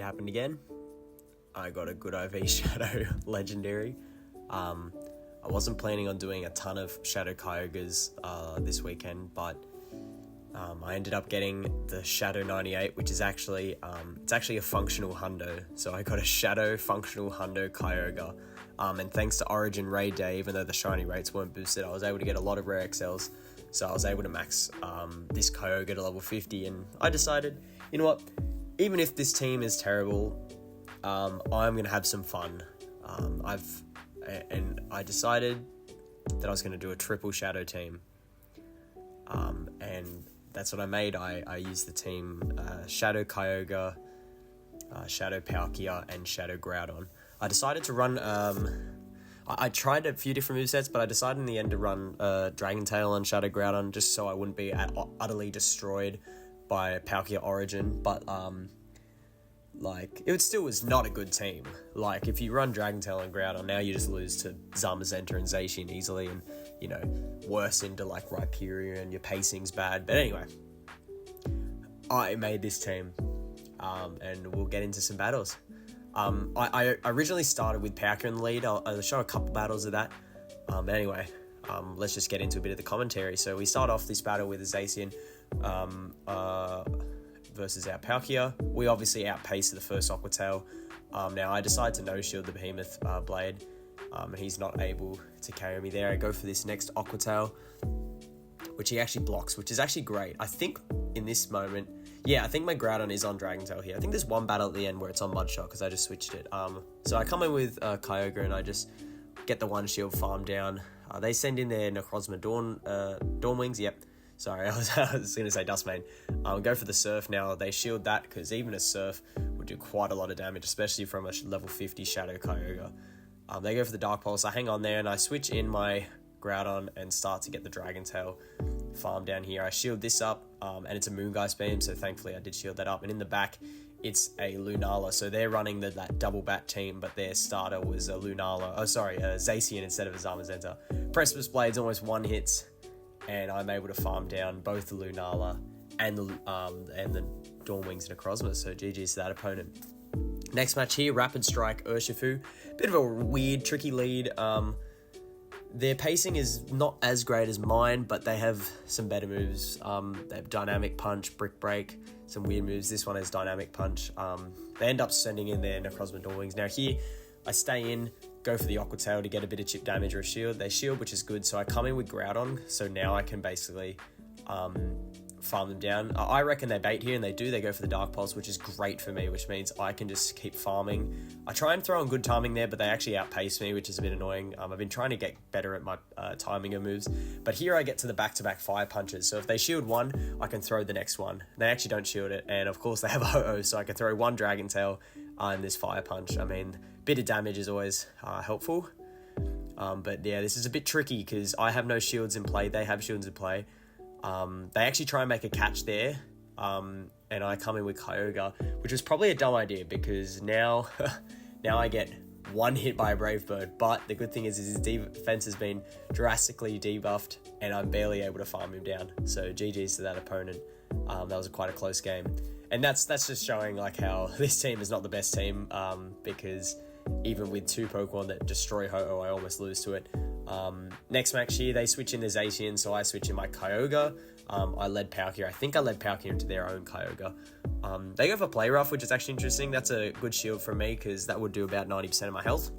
happened again. I got a good IV Shadow Legendary. I wasn't planning on doing a ton of Shadow Kyogres this weekend, but I ended up getting the Shadow 98, which is actually it's actually a functional Hundo. So I got a Shadow functional Hundo Kyogre, and thanks to Origin Raid Day, even though the shiny rates weren't boosted, I was able to get a lot of rare XLs. So I was able to max this Kyogre to level 50, and I decided, you know what, even if this team is terrible, I'm gonna have some fun. I decided that I was gonna do a triple Shadow team, and that's what I made. I used the team Shadow Kyogre, Shadow Palkia, and Shadow Groudon. I decided to run. I tried a few different movesets, but I decided in the end to run Dragon Tail on Shadow Groudon just so I wouldn't be utterly destroyed by Palkia Origin. But it still was not a good team. Like, if you run Dragon Tail on Groudon, now you just lose to Zamazenta and Zacian easily, and, you know, worse into, like, Rhyperior, and your pacing's bad. But anyway, I made this team, and we'll get into some battles. I originally started with Palkia in the lead. I'll show a couple battles of that. Anyway, let's just get into a bit of the commentary. So we start off this battle with a Zacian, versus our Palkia. We obviously outpaced the first Aqua Tail. Now I decide to no-shield the Behemoth Blade. He's not able to carry me there. I go for this next Aqua Tail, which he actually blocks, which is actually great. I think in this moment, yeah, I think my Groudon is on Dragon Tail here. I think there's one battle at the end where it's on Mudshot because I just switched it. So I come in with Kyogre and I just get the one shield farm down. They send in their Necrozma Dawn Wings, yep. Sorry, I was going to say Dustmane. Go for the Surf now. They shield that because even a Surf would do quite a lot of damage, especially from a level 50 Shadow Kyogre. They go for the Dark Pulse. I hang on there and I switch in my Groudon and start to get the Dragon Tail farm down here. I shield this up, and it's a Moongeist Beam, so thankfully I did shield that up. And in the back, it's a Lunala. So they're running that double bat team, but their starter was a Zacian instead of a Zamazenta. Precipice Blades almost one hits, and I'm able to farm down both the Lunala and the Dawn Wings Necrozma, so GG's to that opponent. Next match here, Rapid Strike Urshifu. Bit of a weird, tricky lead. Their pacing is not as great as mine, but they have some better moves. They have Dynamic Punch, Brick Break, some weird moves. This one has Dynamic Punch. They end up sending in their Necrozma Dawn Wings. Now here, I stay in, go for the Aqua Tail to get a bit of chip damage or a shield. They shield, which is good, so I come in with Groudon, so now I can basically farm them down. I reckon they bait here, and they do. They go for the Dark Pulse, which is great for me, which means I can just keep farming. I try and throw in good timing there, but they actually outpace me, which is a bit annoying. I've been trying to get better at my timing of moves, but here I get to the back-to-back Fire Punches, so if they shield one, I can throw the next one. They actually don't shield it, and of course they have a Ho-Oh, so I can throw one Dragon Tail and this Fire Punch. I mean, bit of damage is always helpful, but yeah, this is a bit tricky because I have no shields in play, they have shields in play. They actually try and make a catch there, and I come in with Kyogre, which was probably a dumb idea because now I get one hit by a Brave Bird, but the good thing is his defense has been drastically debuffed and I'm barely able to farm him down, so GG's to that opponent. That was quite a close game, and that's just showing like how this team is not the best team, because even with two Pokemon that destroy Ho-Oh, I almost lose to it. Next match here, they switch in the Zacian, so I switch in my Kyogre. I led Palkia. I think I led Palkia into their own Kyogre. They go for Play Rough, which is actually interesting. That's a good shield from me because that would do about 90% of my health.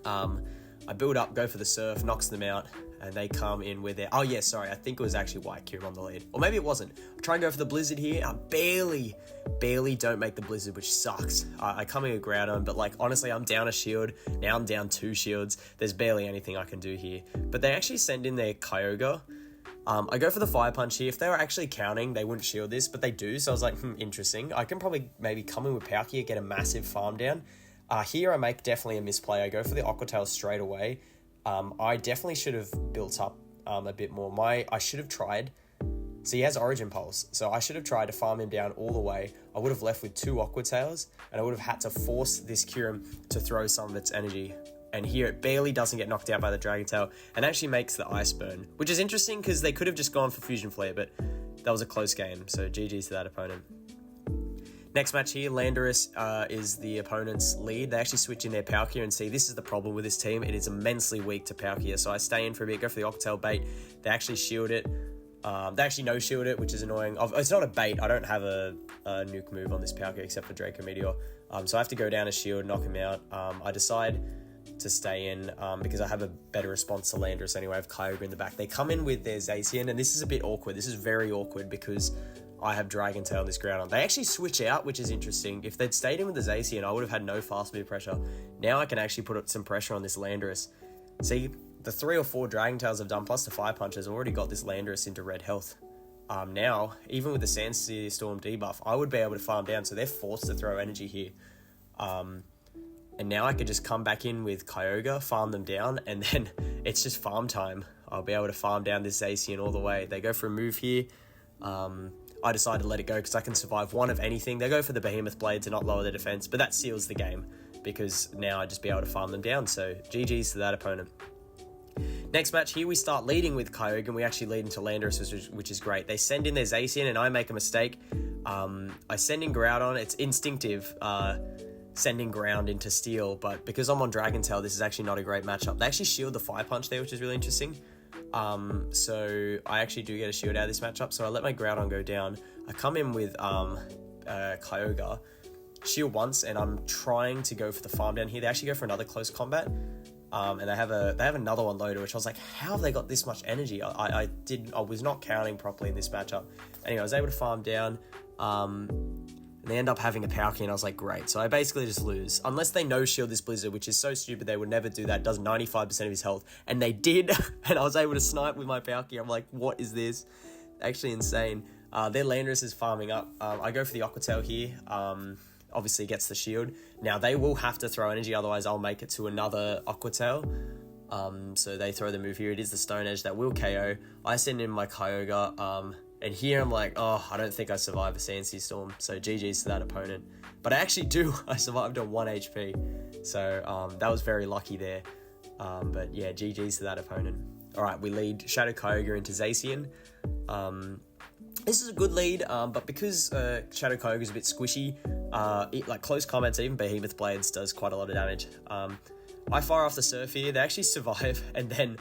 I build up, go for the Surf, knocks them out, and they come in with their... Oh yeah, sorry, I think it was actually White Cube on the lead. Or maybe it wasn't. I try and go for the Blizzard here. I barely don't make the Blizzard, which sucks. I come in with Groudon, but like, honestly, I'm down a shield. Now I'm down 2 shields. There's barely anything I can do here. But they actually send in their Kyogre. I go for the Fire Punch here. If they were actually counting, they wouldn't shield this, but they do. So I was like, interesting. I can probably maybe come in with Palkia, get a massive farm down. Here I make definitely a misplay. I go for the Aqua Tail straight away. I definitely should have built up a bit more. I should have tried. So he has Origin Pulse. So I should have tried to farm him down all the way. I would have left with 2 Aqua Tails, and I would have had to force this Kyurem to throw some of its energy. And here it barely doesn't get knocked out by the Dragon Tail and actually makes the Ice Burn, which is interesting because they could have just gone for Fusion Flare, but that was a close game. So GG's to that opponent. Next match here, Landorus is the opponent's lead. They actually switch in their Palkia, and see, this is the problem with this team. It is immensely weak to Palkia, so I stay in for a bit, go for the Octotail bait. They actually shield it. They actually no-shield it, which is annoying. It's not a bait. I don't have a nuke move on this Palkia except for Draco Meteor. So I have to go down a shield, knock him out. I decide to stay in because I have a better response to Landorus anyway. I have Kyogre in the back. They come in with their Zacian, and this is a bit awkward. This is very awkward because I have Dragon Tail on this ground. They actually switch out, which is interesting. If they'd stayed in with the Zacian, I would have had no fast move pressure. Now I can actually put some pressure on this Landorus. See, the 3 or 4 Dragon Tails I've done, plus the Fire Punches, I've already got this Landorus into red health. Now, even with the Sandsear Storm debuff, I would be able to farm down, so they're forced to throw energy here. And now I could just come back in with Kyogre, farm them down, and then it's just farm time. I'll be able to farm down this Zacian all the way. They go for a move here. I decide to let it go because I can survive one of anything. They go for the Behemoth Blade to not lower their defense, but that seals the game because now I'd just be able to farm them down. So GG's to that opponent. Next match here, we start leading with Kyogre, and we actually lead into Landorus, which is great. They send in their Zacian, and I make a mistake. I send in Groudon. It's instinctive sending Ground into Steel, but because I'm on Dragon Tail, this is actually not a great matchup. They actually shield the Fire Punch there, which is really interesting. So I actually do get a shield out of this matchup, so I let my Groudon go down. I come in with Kyogre, shield once, and I'm trying to go for the farm down here. They actually go for another close combat, and they have another one loaded, which I was like, how have they got this much energy? I was not counting properly in this matchup. Anyway, I was able to farm down, and they end up having a Palkia, and I was like, great. So I basically just lose. Unless they no-shield this Blizzard, which is so stupid, they would never do that. It does 95% of his health. And they did, and I was able to snipe with my Palkia. I'm like, what is this? Actually insane. Their Landorus is farming up. I go for the Aquatail here. Obviously gets the shield. Now, they will have to throw energy, otherwise I'll make it to another Aquatail. So they throw the move here. It is the Stone Edge that will KO. I send in my Kyogre. And here I'm like, oh, I don't think I survive a Sandsear Storm. So GG's to that opponent. But I actually do. I survived on 1 HP. So that was very lucky there. But yeah, GG's to that opponent. All right, we lead Shadow Kyogre into Zacian. This is a good lead, but because Shadow Kyogre is a bit squishy, like close combats, even Behemoth Blades does quite a lot of damage. I fire off the Surf here. They actually survive, and then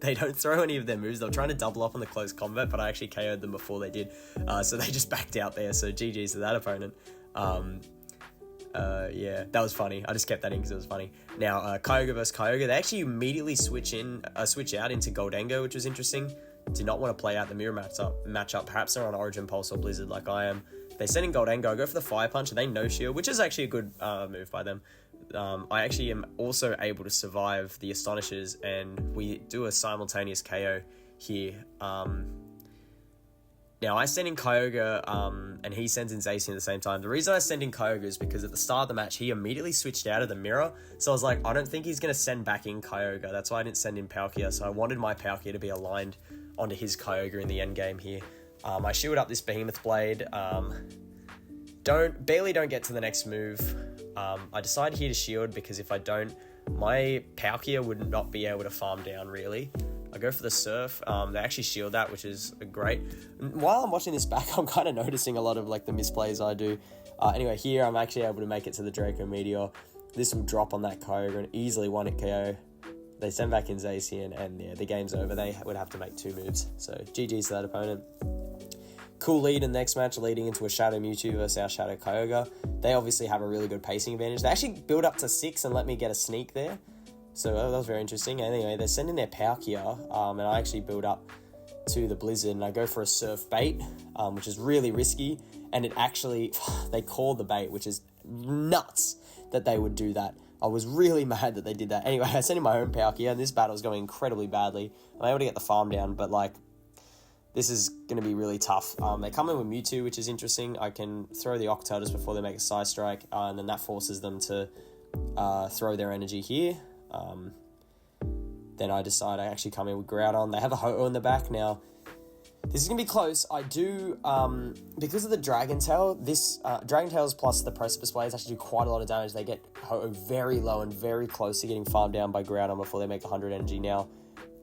they don't throw any of their moves. They were trying to double up on the close combat, but I actually KO'd them before they did. So they just backed out there. So GG's to that opponent. Yeah, that was funny. I just kept that in because it was funny. Now, Kyogre versus Kyogre, they actually immediately switch out into Goldengo, which was interesting. Did not want to play out the mirror matchup. Perhaps they're on Origin Pulse or Blizzard like I am. They send in Goldengo. I go for the Fire Punch, and they no-shield, which is actually a good move by them. I actually am also able to survive the Astonishers, and we do a simultaneous KO here. Now, I send in Kyogre, and he sends in Zacian at the same time. The reason I send in Kyogre is because at the start of the match, he immediately switched out of the mirror. So I was like, I don't think he's going to send back in Kyogre. That's why I didn't send in Palkia. So I wanted my Palkia to be aligned onto his Kyogre in the end game here. I shield up this Behemoth Blade. Barely don't get to the next move. I decide here to shield because if I don't, my Palkia would not be able to farm down really. I go for the Surf. They actually shield that, which is great. While I'm watching this back, I'm kind of noticing a lot of like the misplays I do. Anyway, here I'm actually able to make it to the Draco Meteor. This will drop on that Kyogre and easily 1-hit KO. They send back in Zacian, and yeah, the game's over. They would have to make 2 moves. So GG's to that opponent. Cool lead in the next match, leading into a Shadow Mewtwo versus our Shadow Kyogre. They obviously have a really good pacing advantage. They actually build up to 6 and let me get a sneak there. So that was very interesting. Anyway, they're sending their Palkia, and I actually build up to the Blizzard, and I go for a Surf bait, which is really risky. And it actually, they called the bait, which is nuts that they would do that. I was really mad that they did that. Anyway, I sent in my own Palkia, and this battle is going incredibly badly. I'm able to get the farm down, but like, this is going to be really tough. They come in with Mewtwo, which is interesting. I can throw the Octotail just before they make a Side Strike, and then that forces them to throw their energy here. Then I decide I actually come in with Groudon. They have a Ho-Oh in the back. Now, this is going to be close. I do, because of the Dragon Tail, this Dragon Tails plus the Precipice Blades actually do quite a lot of damage. They get Ho-Oh very low and very close to getting farmed down by Groudon before they make 100 energy. Now,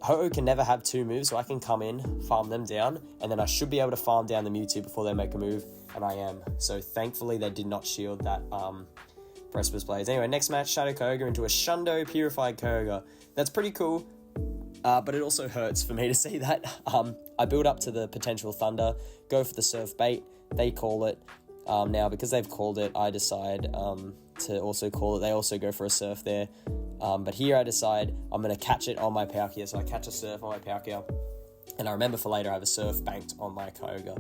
Ho-Oh can never have 2 moves, so I can come in, farm them down, and then I should be able to farm down the Mewtwo before they make a move, and I am. So thankfully they did not shield that Precipice Blades. Anyway, next match, Shadow Kyogre into a Hundo Purified Kyogre. That's pretty cool, but it also hurts for me to see that. I build up to the potential Thunder, go for the Surf Bait, they call it. Now, because they've called it, I decide to also call it. They also go for a Surf there. But here I decide I'm going to catch it on my Palkia. So I catch a Surf on my Palkia. And I remember for later I have a Surf banked on my Kyogre.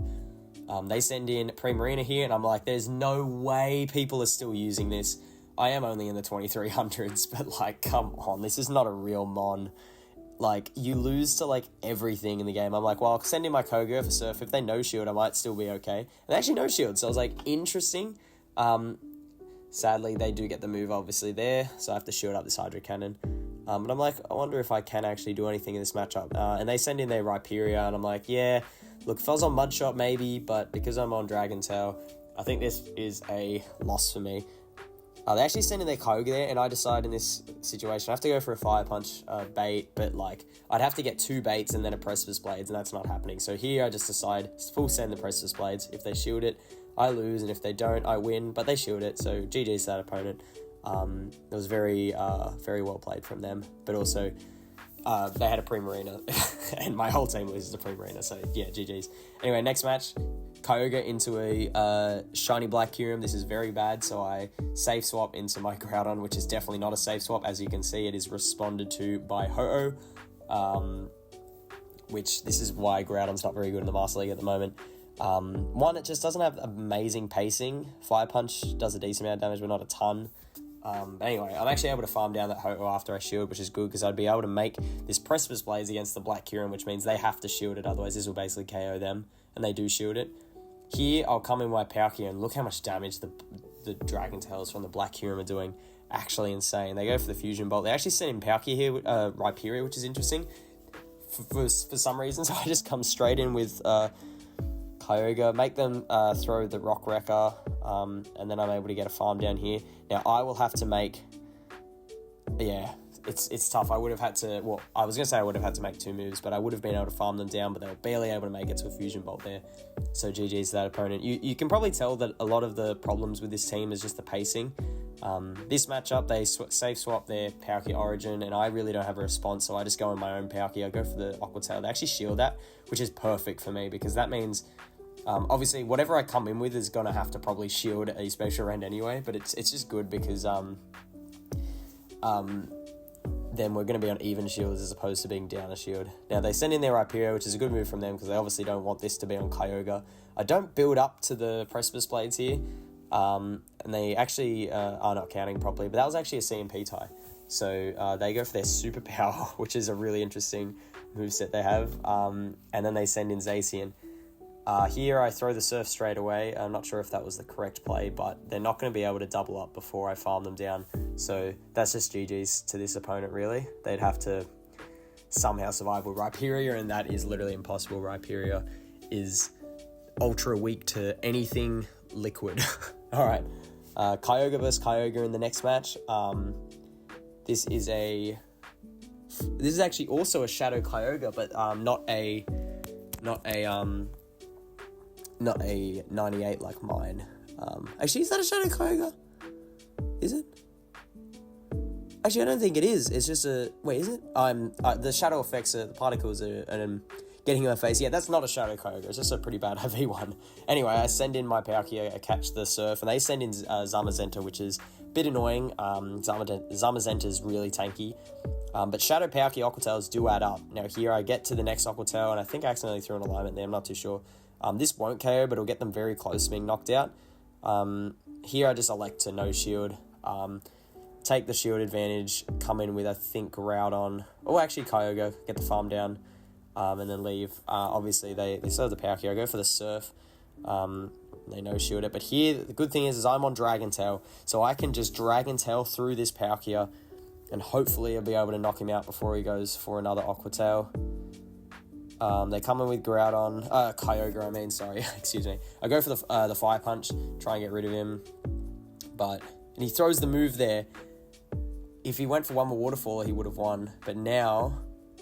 They send in Primarina here, and I'm like, there's no way people are still using this. I am only in the 2300s, but like, come on, this is not a real Mon. Like, you lose to like everything in the game. I'm like, well, I'll send in my Kyogre for Surf. If they no shield, I might still be okay. And they actually no shield, so I was like, interesting. Sadly, they do get the move obviously there, so I have to shield up this Hydro Cannon. But I'm like, I wonder if I can actually do anything in this matchup. And they send in their Rhyperior, and I'm like, yeah, look, if I was on Mud Shot, maybe, but because I'm on Dragon Tail, I think this is a loss for me. They actually send in their Kyogre there, and I decide in this situation I have to go for a Fire Punch bait, but like, I'd have to get 2 baits and then a Precipice Blades, and that's not happening. So here I just decide full send the Precipice Blades. If they shield it, I lose, and if they don't, I win, but they shield it, so GG's to that opponent. It was very well played from them, but also they had a Primarina, and my whole team loses a Primarina, so yeah, GG's. Anyway, next match, Kyogre into a shiny Black Kyurem. This is very bad, so I safe swap into my Groudon, which is definitely not a safe swap. As you can see, it is responded to by Ho-Oh, which this is why Groudon's not very good in the Master League at the moment. One, it just doesn't have amazing pacing. Fire Punch does a decent amount of damage, but not a ton. Anyway, I'm actually able to farm down that Ho-Oh after I shield, which is good, because I'd be able to make this Precipice Blaze against the Black Kyurem, which means they have to shield it, otherwise this will basically KO them, and they do shield it. Here, I'll come in my Palkia, and look how much damage the Dragon Tails from the Black Kyurem are doing. Actually insane. They go for the Fusion Bolt. They actually send in Palkia here, Rhyperior, which is interesting. For some reason, so I just come straight in with Kyogre, make them throw the Rock Wrecker, and then I'm able to get a farm down here. Now, I will have to make... Yeah, it's tough. I would have had to... Well, I was going to say I would have had to make 2 moves, but I would have been able to farm them down, but they were barely able to make it to a Fusion Bolt there. So GG's to that opponent. You can probably tell that a lot of the problems with this team is just the pacing. This matchup, they safe swap their Palkia Origin, and I really don't have a response, so I just go in my own Palkia. I go for the Aqua Tail. They actually shield that, which is perfect for me, because that means... obviously, whatever I come in with is going to have to probably shield a Special Rend anyway, but it's just good because then we're going to be on even shields as opposed to being down a shield. Now, they send in their Rhyperior, which is a good move from them because they obviously don't want this to be on Kyogre. I don't build up to the Precipice Blades here, and they actually are not counting properly, but that was actually a CMP tie. So they go for their Superpower, which is a really interesting moveset they have, and then they send in Zacian. Here I throw the Surf straight away. I'm not sure if that was the correct play, but they're not going to be able to double up before I farm them down. So that's just GG's to this opponent, really. They'd have to somehow survive with Rhyperior, and that is literally impossible. Rhyperior is ultra weak to anything liquid. All right, Kyogre versus Kyogre in the next match. This is actually also a Shadow Kyogre, but not a 98 like mine. Actually, is that a Shadow Kyogre? Is it? Actually, I don't think it is. It's just a... Wait, is it? The shadow effects, the particles are getting in my face. Yeah, that's not a Shadow Kyogre. It's just a pretty bad V1. Anyway, I send in my Palkia, I catch the Surf, and they send in Zamazenta, which is a bit annoying. Zamazenta is really tanky. But Shadow Palkia Aqua Tails do add up. Now, here I get to the next Aqua Tail, and I think I accidentally threw an alignment there. I'm not too sure. This won't KO, but it'll get them very close to being knocked out. Here I just elect to no shield. Take the shield advantage, come in with, I think, Groudon. Oh, actually, Kyogre, get the farm down, and then leave. Obviously, they serve the Palkia. I go for the Surf. They no shield it. But here, the good thing is I'm on Dragon Tail, so I can just Dragon Tail through this Palkia, and hopefully I'll be able to knock him out before he goes for another Aqua Tail. They come in with Groudon, Kyogre, I mean, sorry, excuse me. I go for the Fire Punch, try and get rid of him, and he throws the move there. If he went for one more Waterfall, he would have won, but now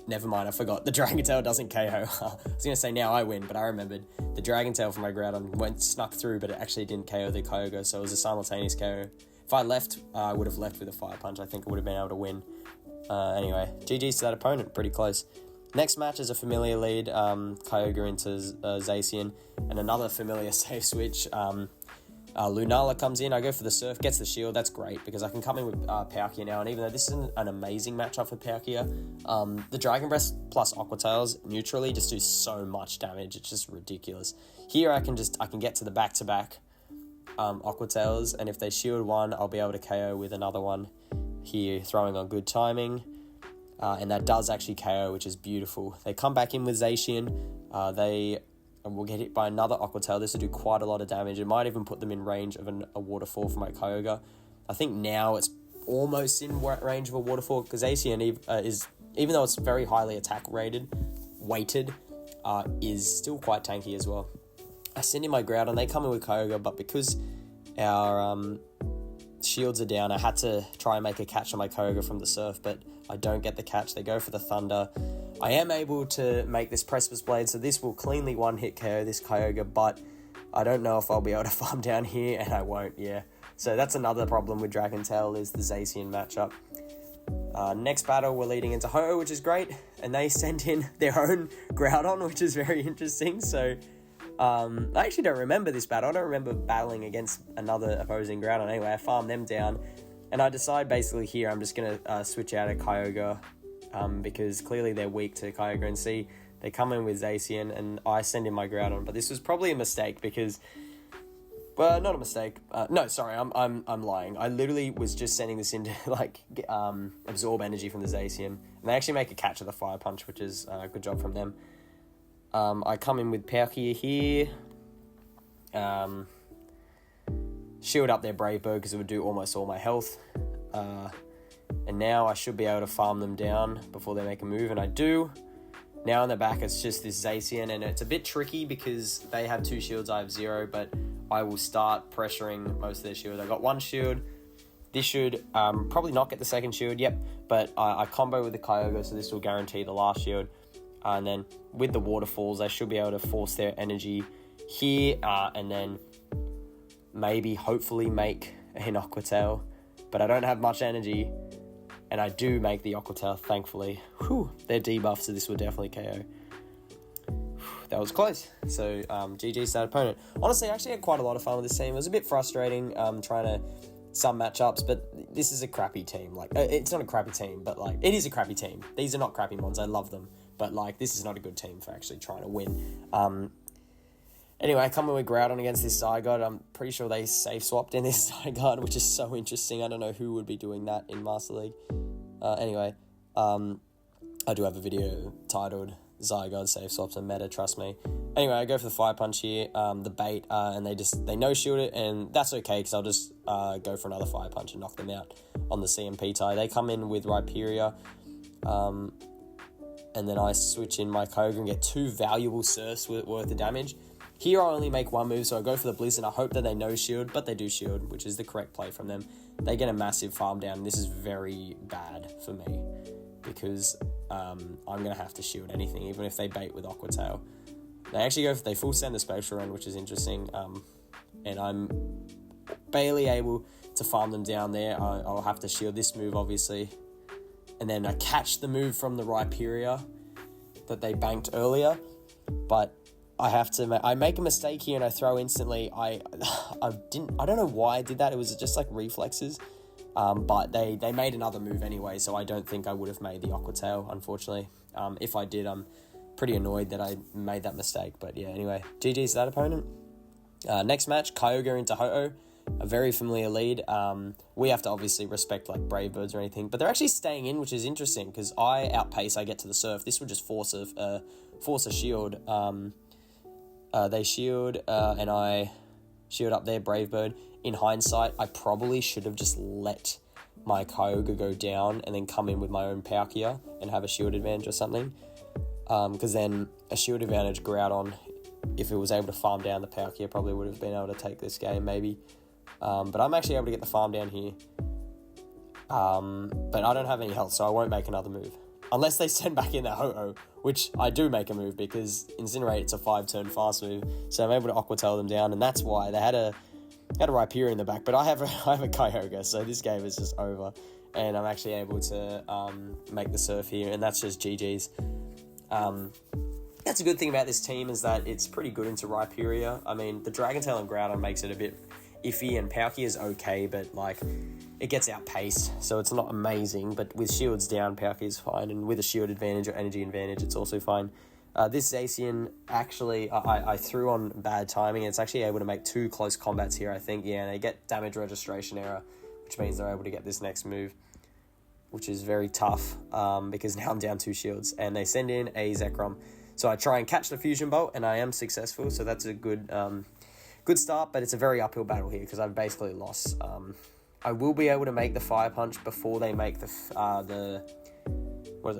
never mind, I forgot. The Dragon Tail doesn't KO. I was going to say now I win, but I remembered. The Dragon Tail from my Groudon snuck through, but it actually didn't KO the Kyogre, so it was a simultaneous KO. If I left, I would have left with a Fire Punch. I think I would have been able to win. Anyway, GG's to that opponent. Pretty close. Next match is a familiar lead, Kyogre into Zacian, and another familiar safe switch. Lunala comes in, I go for the Surf, gets the shield, that's great, because I can come in with Palkia now, and even though this is an amazing matchup for Palkia, the Dragon Breath plus Aqua Tails neutrally just do so much damage, it's just ridiculous. Here I can get to the back-to-back Aqua Tails, and if they shield one, I'll be able to KO with another one here, throwing on good timing. And that does actually KO, which is beautiful. They come back in with Zacian. They will get hit by another Aqua Tail. This will do quite a lot of damage. It might even put them in range of a waterfall for my Kyogre. I think now it's almost in range of a waterfall, because Zacian is, even though it's very highly attack weighted, is still quite tanky as well. I send in my Groudon. They come in with Kyogre, but because our shields are down, I had to try and make a catch on my Kyogre from the Surf, but I don't get the catch. They go for the Thunder. I am able to make this Precipice Blade, so this will cleanly one-hit KO this Kyogre, but I don't know if I'll be able to farm down here, and I won't, yeah. So that's another problem with Dragon Tail, is the Zacian matchup. Next battle, we're leading into Ho-Oh, which is great, and they send in their own Groudon, which is very interesting, so I actually don't remember this battle. I don't remember battling against another opposing Groudon. Anyway, I farm them down, and I decide basically here I'm just going to switch out a Kyogre, because clearly they're weak to Kyogre, and see, they come in with Zacian, and I send in my Groudon, but this was probably a mistake, because, well, not a mistake, no, sorry, I'm lying. I literally was just sending this in to, like, absorb energy from the Zacian, and they actually make a catch of the Fire Punch, which is a good job from them. I come in with Palkia here, shield up their Brave Bird because it would do almost all my health, and now I should be able to farm them down before they make a move, and I do. Now in the back it's just this Zacian, and it's a bit tricky because they have 2 shields, I have 0, but I will start pressuring most of their shield. I got 1 shield. This should probably not get the second shield, yep, but I combo with the Kyogre, so this will guarantee the last shield. And then with the waterfalls, I should be able to force their energy here, and then maybe, hopefully, make an Aqua Tail. But I don't have much energy, and I do make the Aqua Tail, thankfully. Whew, they're debuffed, so this will definitely KO. That was close. So, GG's that opponent. Honestly, I actually had quite a lot of fun with this team. It was a bit frustrating trying to some matchups, but this is a crappy team. Like, it's not a crappy team, but, like, it is a crappy team. These are not crappy mons. I love them. But, like, this is not a good team for actually trying to win. Anyway, I come in with Groudon against this Zygarde. I'm pretty sure they safe swapped in this Zygarde, which is so interesting. I don't know who would be doing that in Master League. Anyway, I do have a video titled Zygarde safe swaps and meta, trust me. Anyway, I go for the Fire Punch here, the bait, and they no-shield it, and that's okay, because I'll just go for another Fire Punch and knock them out on the CMP tie. They come in with Rhyperior, and then I switch in my Kyogre and get 2 valuable Surfs worth of damage. Here I only make 1 move, so I go for the Blizzard. I hope that they no-shield, but they do shield, which is the correct play from them. They get a massive farm down, and this is very bad for me, because I'm going to have to shield anything, even if they bait with Aqua Tail. They full send the Spectral Run, which is interesting, and I'm barely able to farm them down there. I'll have to shield this move, obviously. And then I catch the move from the Rhyperior that they banked earlier, but I make a mistake here and I throw instantly. I don't know why I did that. It was just like reflexes, but they made another move anyway, so I don't think I would have made the Aqua Tail, unfortunately. If I did, I'm pretty annoyed that I made that mistake, but yeah, anyway, GG's to that opponent. Next match, Kyogre into Ho-Oh. A very familiar lead. We have to obviously respect like Brave Birds or anything, but they're actually staying in, which is interesting because I outpace. I get to the Surf. This would just force a shield. They shield, and I shield up their Brave Bird. In hindsight, I probably should have just let my Kyogre go down and then come in with my own Palkia and have a shield advantage or something. Because then a shield advantage Groudon, if it was able to farm down the Palkia, probably would have been able to take this game maybe. But I'm actually able to get the farm down here. But I don't have any health, so I won't make another move. unless they send back in that Ho-Oh, which I do make a move because Incinerate, it's a 5-turn fast move, so I'm able to Aqua Tail them down, and that's why they had a Rhyperior in the back, but I have a Kyogre, so this game is just over, and I'm actually able to make the Surf here, and that's just GG's. That's a good thing about this team, is that it's pretty good into Rhyperior. I mean, the Dragon Tail and Groudon makes it a bit iffy, and Palkia is okay, but like it gets outpaced, so it's not amazing. But with shields down, Palkia is fine, and with a shield advantage or energy advantage, it's also fine. This Zacian, actually, I threw on bad timing. It's actually able to make 2 close combats here, I think. Yeah, and they get damage registration error, which means they're able to get this next move, which is very tough, because now I'm down 2 shields, and they send in a Zekrom. So I try and catch the Fusion Bolt, and I am successful, so that's a good start, but it's a very uphill battle here, because I've basically lost. I will be able to make the Fire Punch before they make the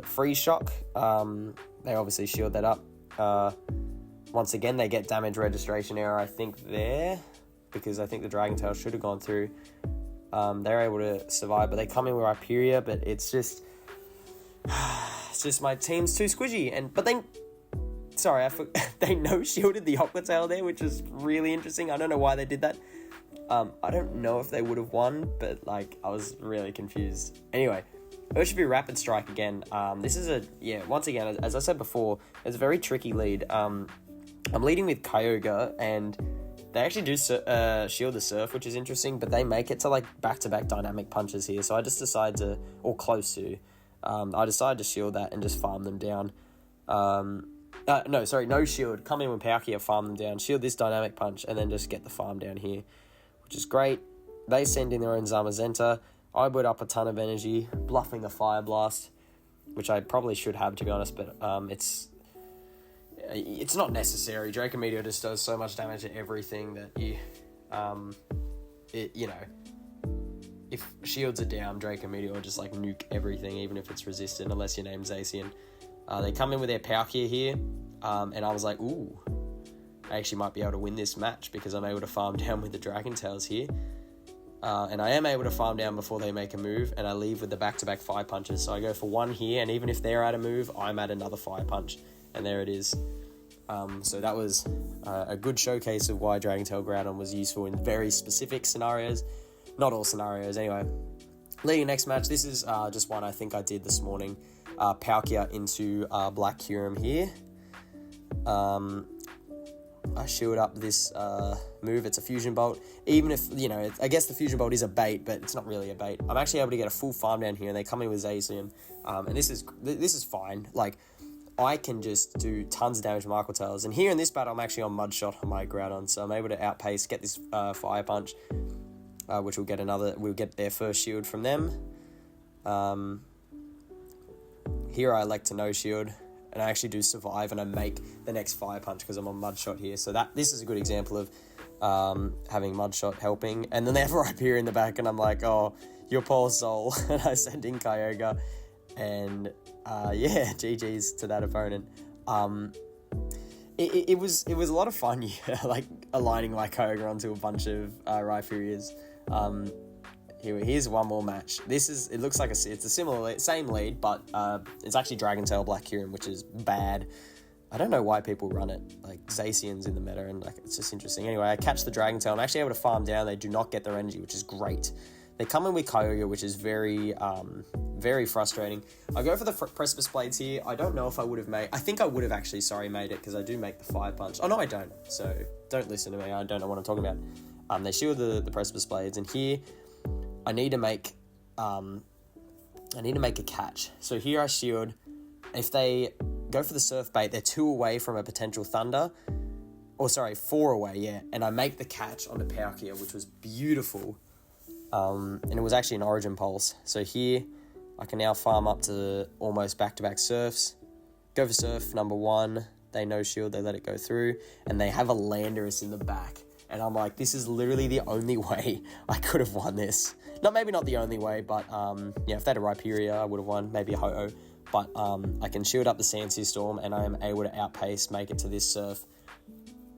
Freeze Shock. They obviously shield that up. Once again, they get damage registration error, I think, there, because I think the Dragon Tail should have gone through. They're able to survive, but they come in with Rhyperior, but it's just my team's too squishy. But then, sorry, they no-shielded the Aqua Tail there, which is really interesting. I don't know why they did that. I don't know if they would have won, but like I was really confused. Anyway, it should be Rapid Strike again. This is once again, as I said before, it's a very tricky lead. I'm leading with Kyogre, and they actually do shield the Surf, which is interesting, but they make it to like back-to-back dynamic punches here, so I just decided to, or close to, I decided to shield that and just farm them down. No shield. Come in with Palkia, farm them down, shield this dynamic punch, and then just get the farm down here, which is great. They send in their own Zamazenta. I put up a ton of energy, bluffing the Fire Blast, which I probably should have, to be honest, but it's not necessary. Draco Meteor just does so much damage to everything that if shields are down, Draco Meteor will just like nuke everything, even if it's resistant, unless your name's Zacian. They come in with their Palkia here, and I was like, ooh, I actually might be able to win this match because I'm able to farm down with the Dragon Tails here. And I am able to farm down before they make a move, and I leave with the back-to-back Fire Punches. So I go for 1 here, and even if they're at a move, I'm at another Fire Punch, and there it is. So that was a good showcase of why Dragon Tail Groudon was useful in very specific scenarios. Not all scenarios, anyway. Leading next match, this is just one I think I did this morning. Palkia into Black Kyurem here. I shield up this move. It's a Fusion Bolt. Even if, I guess the Fusion Bolt is a bait, but it's not really a bait. I'm actually able to get a full farm down here, and they come in with Zacian. And this is fine. Like, I can just do tons of damage with Aqua Tails. And here in this battle, I'm actually on Mud Shot on my Groudon, so I'm able to outpace, get this Fire Punch, which we'll get their first shield from them. Here I elect to no shield, and I actually do survive, and I make the next Fire Punch because I'm on Mud Shot here. So this is a good example of having Mud Shot helping. And then they have a Rhyperior in the back, and I'm like, oh, your poor soul. And I send in Kyogre, and GG's to that opponent. It was a lot of fun, like aligning my Kyogre onto a bunch of Rhyperiors. Here's one more match. It looks like it's a same lead, but it's actually Dragon Tail Black Kyurem, which is bad. I don't know why people run it. Like, Zacian's in the meta, and like it's just interesting. Anyway, I catch the Dragon Tail. I'm actually able to farm down. They do not get their energy, which is great. They come in with Kyogre, which is very, very frustrating. I go for the Precipice Blades here. I don't know if I would have made... I think I would have actually, made it, because I do make the Fire Punch. Oh, no, I don't. So, don't listen to me. I don't know what I'm talking about. They shield the Precipice Blades, and here... I need to make a catch. So here I shield. If they go for the Surf Bait, they're 2 away from a potential Thunder. 4 away, yeah. And I make the catch on the Palkia, which was beautiful. And it was actually an Origin Pulse. So here, I can now farm up to almost back-to-back Surfs. Go for Surf, number 1. They no shield, they let it go through. And they have a Landorus in the back. And I'm like, this is literally the only way I could have won this. Maybe not the only way, but if they had a Rhyperior, I would have won. Maybe a Ho-Oh. But I can shield up the Sandsear Storm, and I am able to outpace, make it to this Surf.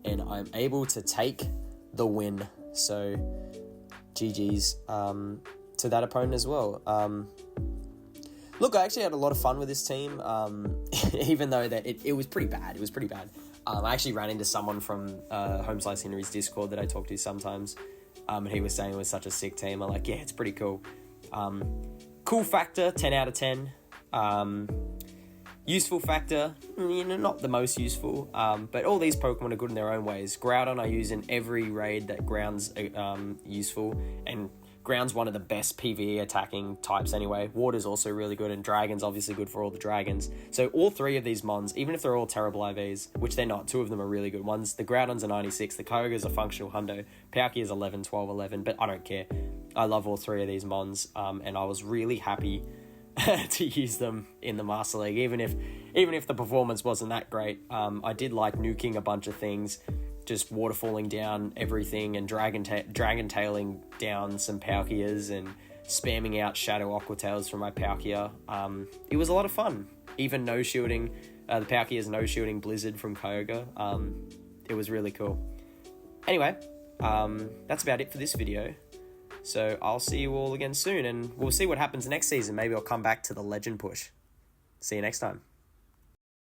And I'm able to take the win. So, GG's to that opponent as well. Look, I actually had a lot of fun with this team, even though that it was pretty bad. It was pretty bad. I actually ran into someone from Home Slice Henry's Discord that I talk to sometimes, and he was saying it was such a sick team. I'm like, yeah, it's pretty cool. Cool factor, 10 out of 10. Useful factor, not the most useful, but all these Pokemon are good in their own ways. Groudon I use in every raid that Ground's useful, and Ground's one of the best PvE attacking types anyway. Water's also really good, and Dragon's obviously good for all the dragons. So all three of these mons, even if they're all terrible IVs, which they're not, two of them are really good ones. The Groudon's a 96, the Kyogre's a functional Hundo, Palkia's 11, 12, 11, but I don't care. I love all three of these mons, and I was really happy to use them in the Master League, even if the performance wasn't that great. I did like nuking a bunch of things, just waterfalling down everything and dragon tailing down some Palkias and spamming out Shadow Aqua Tails from my Palkia. It was a lot of fun. Even no-shielding, the Palkia's no-shielding Blizzard from Kyogre. It was really cool. Anyway, that's about it for this video. So I'll see you all again soon, and we'll see what happens next season. Maybe I'll come back to the Legend push. See you next time.